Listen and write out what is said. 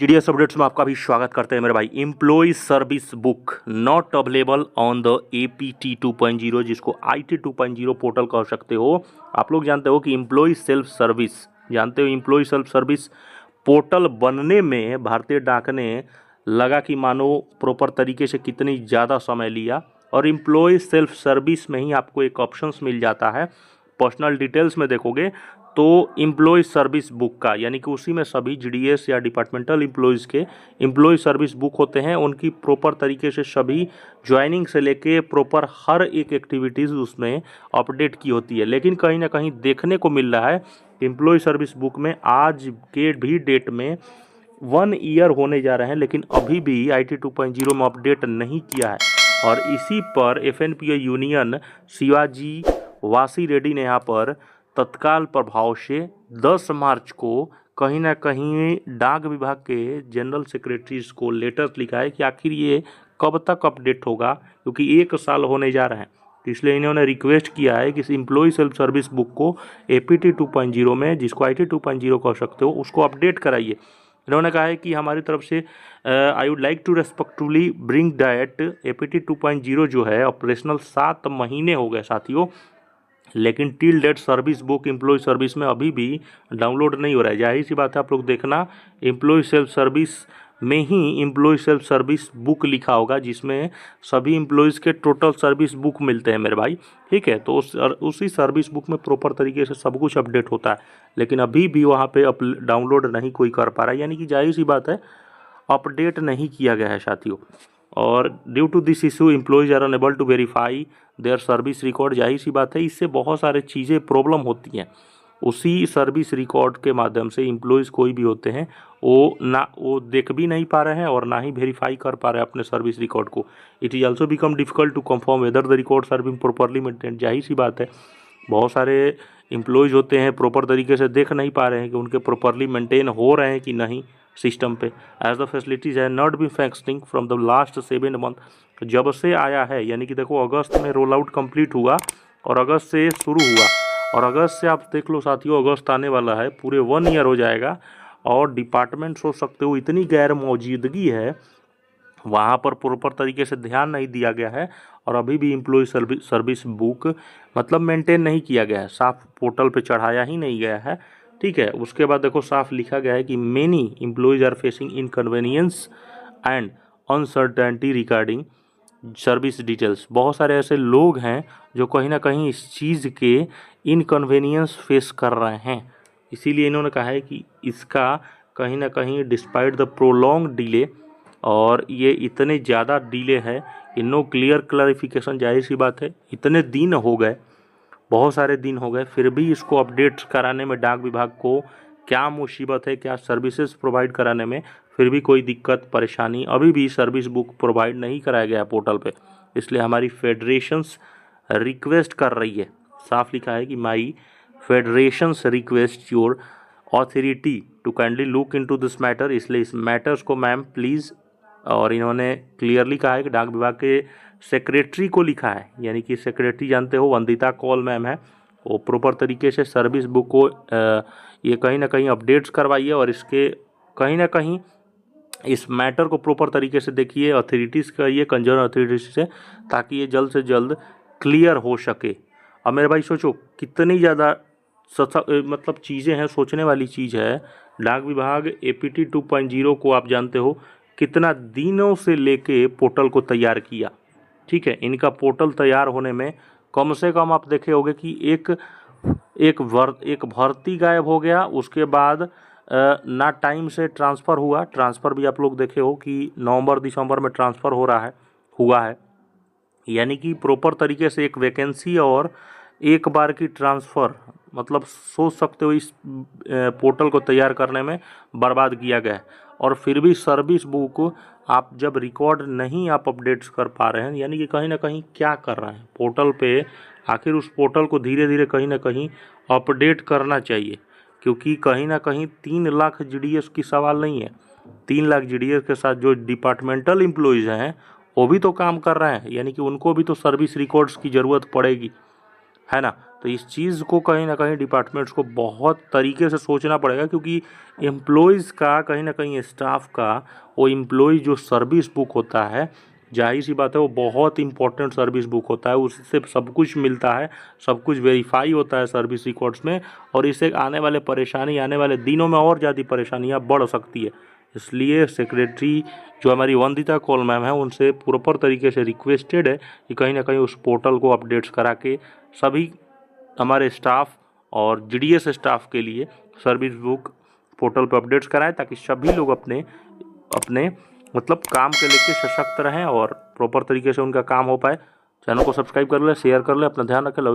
GDS updates में आपका भी स्वागत करते हैं मेरे भाई। Employ service book not available on the APT 2.0 जिसको आईटी 2.0 पोर्टल कह सकते हो। आप लोग जानते हो कि एम्प्लॉय सेल्फ सर्विस पोर्टल बनने में भारतीय डाक ने लगा कि मानो प्रॉपर तरीके से कितनी ज़्यादा समय लिया, और एम्प्लॉय सेल्फ सर्विस में ही आपको एक ऑप्शंस मिल जाता है। पर्सनल डिटेल्स में देखोगे तो एम्प्लॉय सर्विस बुक का, यानी कि उसी में सभी जीडीएस या डिपार्टमेंटल एम्प्लॉयज़ के एम्प्लॉय सर्विस बुक होते हैं। उनकी प्रॉपर तरीके से सभी ज्वाइनिंग से लेके प्रॉपर हर एक एक्टिविटीज़ उसमें अपडेट की होती है। लेकिन कहीं ना कहीं देखने को मिल रहा है एम्प्लॉय सर्विस बुक में आज के भी डेट में 1 ईयर होने जा रहे हैं, लेकिन अभी भी आईटी 2.0 में अपडेट नहीं किया है। और इसी पर एफएनपीओ यूनियन शिवाजी वासी रेड्डी ने यहाँ पर तत्काल प्रभाव से 10 मार्च को कहीं ना कहीं डाक विभाग के जनरल सेक्रेटरीज को लेटर्स लिखा है कि आखिर ये कब तक अपडेट होगा, क्योंकि 1 साल होने जा रहे हैं। तो इसलिए इन्होंने रिक्वेस्ट किया है कि इस एम्प्लॉय सेल्फ सर्विस बुक को एपीटी 2.0 में, जिसको आईटी 2.0 कह सकते हो, उसको अपडेट कराइए। इन्होंने कहा है कि हमारी तरफ से I would like to respectfully bring that APT 2.0 जो है ऑपरेशनल 7 महीने हो गए साथियों, लेकिन till date service book employ service में अभी भी डाउनलोड नहीं हो रहा है। जाहिर सी बात है, आप लोग देखना एम्प्लॉय सेल्फ सर्विस में ही एम्प्लॉय सेल्फ सर्विस बुक लिखा होगा, जिसमें सभी एम्प्लॉयज़ के टोटल सर्विस बुक मिलते हैं मेरे भाई। ठीक है, तो उसी सर्विस बुक में प्रॉपर तरीके से सब कुछ अपडेट होता है, लेकिन अभी भी वहाँ पे डाउनलोड नहीं कोई कर पा रहा है, यानी कि जाहिर सी बात है अपडेट नहीं किया गया है साथियों। और due to this issue employees are unable to verify their service record. जाहिर सी बात है, इससे बहुत सारे चीज़ें प्रॉब्लम होती हैं। उसी सर्विस रिकॉर्ड के माध्यम से एम्प्लॉयज़ कोई भी होते हैं वो देख भी नहीं पा रहे हैं और ना ही वेरीफाई कर पा रहे हैं अपने सर्विस रिकॉर्ड को। It is also become difficult to confirm whether the records are being properly maintain. जाहिर सी बात है, बहुत सारे एम्प्लॉयज़ होते हैं प्रॉपर तरीके से देख नहीं पा रहे हैं कि उनके प्रॉपरली मेंटेन हो रहे हैं कि नहीं सिस्टम पे। एज द फैसिलिटीज़ है not be functioning from the last 7 month. जब से आया है, यानी कि देखो अगस्त में रोल आउट कंप्लीट हुआ और अगस्त से शुरू हुआ, और अगस्त से आप देख लो साथियों, अगस्त आने वाला है, पूरे 1 ईयर हो जाएगा। और डिपार्टमेंट सोच सकते हो इतनी गैर मौजूदगी है, वहाँ पर प्रॉपर तरीके से ध्यान नहीं दिया गया है, और अभी भी एम्प्लॉय सर्विस बुक मतलब मेंटेन नहीं किया गया है, साफ पोर्टल पे चढ़ाया ही नहीं गया है। ठीक है, उसके बाद देखो साफ लिखा गया है कि many employees are facing inconvenience and uncertainty regarding service details. बहुत सारे ऐसे लोग हैं जो कहीं ना कहीं इस चीज़ के इनकन्वीनियंस फेस कर रहे हैं। इसीलिए इन्होंने कहा है कि इसका कहीं ना कहीं डिस्पाइट द प्रोलॉन्ग डिले, और ये इतने ज़्यादा डिले है कि नो क्लियर क्लैरिफिकेशन। जाहिर सी बात है, इतने दिन हो गए, बहुत सारे दिन हो गए, फिर भी इसको अपडेट कराने में डाक विभाग को क्या मुसीबत है, क्या सर्विसेज प्रोवाइड कराने में फिर भी कोई दिक्कत परेशानी, अभी भी सर्विस बुक प्रोवाइड नहीं कराया गया पोर्टल पे। इसलिए हमारी फेडरेशंस रिक्वेस्ट कर रही है, साफ लिखा है कि my federations request your authority to kindly look into this matter. इसलिए इस मैटर्स को मैम प्लीज़, और इन्होंने क्लियरली कहा है कि डाक विभाग के सेक्रेटरी को लिखा है, यानी कि सेक्रेटरी जानते हो वंदिता कौल मैम है, वो प्रॉपर तरीके से सर्विस बुक को ये कहीं ना कहीं अपडेट्स करवाइए, और इसके कहीं ना कहीं इस मैटर को प्रॉपर तरीके से देखिए, अथॉरिटीज़ करिए कंजर्न अथॉरिटीज से, ताकि ये जल्द से जल्द क्लियर हो सके। अब मेरे भाई सोचो कितनी ज़्यादा मतलब चीज़ें हैं, सोचने वाली चीज़ है। डाक विभाग एपीटी 2.0 को आप जानते हो कितना दिनों से लेके पोर्टल को तैयार किया। ठीक है, इनका पोर्टल तैयार होने में कम से कम आप देखे होंगे कि एक भर्ती गायब हो गया, उसके बाद ना टाइम से ट्रांसफ़र हुआ। ट्रांसफ़र भी आप लोग देखे हो कि नवंबर दिसंबर में ट्रांसफ़र हुआ है, यानी कि प्रॉपर तरीके से एक वैकेंसी और एक बार की ट्रांसफ़र, मतलब सोच सकते हो इस पोर्टल को तैयार करने में बर्बाद किया गया है। और फिर भी सर्विस बुक आप जब रिकॉर्ड नहीं आप अपडेट्स कर पा रहे हैं, यानी कि कहीं ना कहीं क्या कर रहे हैं पोर्टल पे। आखिर उस पोर्टल को धीरे धीरे कहीं ना कहीं अपडेट करना चाहिए, क्योंकि कहीं ना कहीं 3 लाख जीडीएस की सवाल नहीं है। 3 लाख जीडीएस के साथ जो डिपार्टमेंटल एम्प्लॉयज़ हैं वो भी तो काम कर रहे हैं, यानी कि उनको भी तो सर्विस रिकॉर्ड्स की ज़रूरत पड़ेगी, है ना। तो इस चीज़ को कहीं ना कहीं डिपार्टमेंट्स को बहुत तरीके से सोचना पड़ेगा, क्योंकि एम्प्लॉयज़ का कहीं ना कहीं स्टाफ का वो एम्प्लॉय जो सर्विस बुक होता है, जाहिर सी बात है वो बहुत इंपॉर्टेंट सर्विस बुक होता है, उससे सब कुछ मिलता है, सब कुछ वेरीफाई होता है सर्विस रिकॉर्ड्स में, और इससे आने वाले दिनों में और ज़्यादा परेशानियाँ बढ़ सकती है। इसलिए सेक्रेटरी जो हमारी वंदिता कौल मैम है, उनसे प्रॉपर तरीके से रिक्वेस्टेड है कि कहीं ना कहीं उस पोर्टल को अपडेट्स करा के सभी हमारे स्टाफ और जीडीएस स्टाफ के लिए सर्विस बुक पोर्टल पर अपडेट्स कराएं, ताकि सभी लोग अपने अपने मतलब काम के लेके सशक्त रहें और प्रॉपर तरीके से उनका काम हो पाए। चैनल को सब्सक्राइब कर ले, शेयर कर ले, अपना ध्यान रखें। Love you.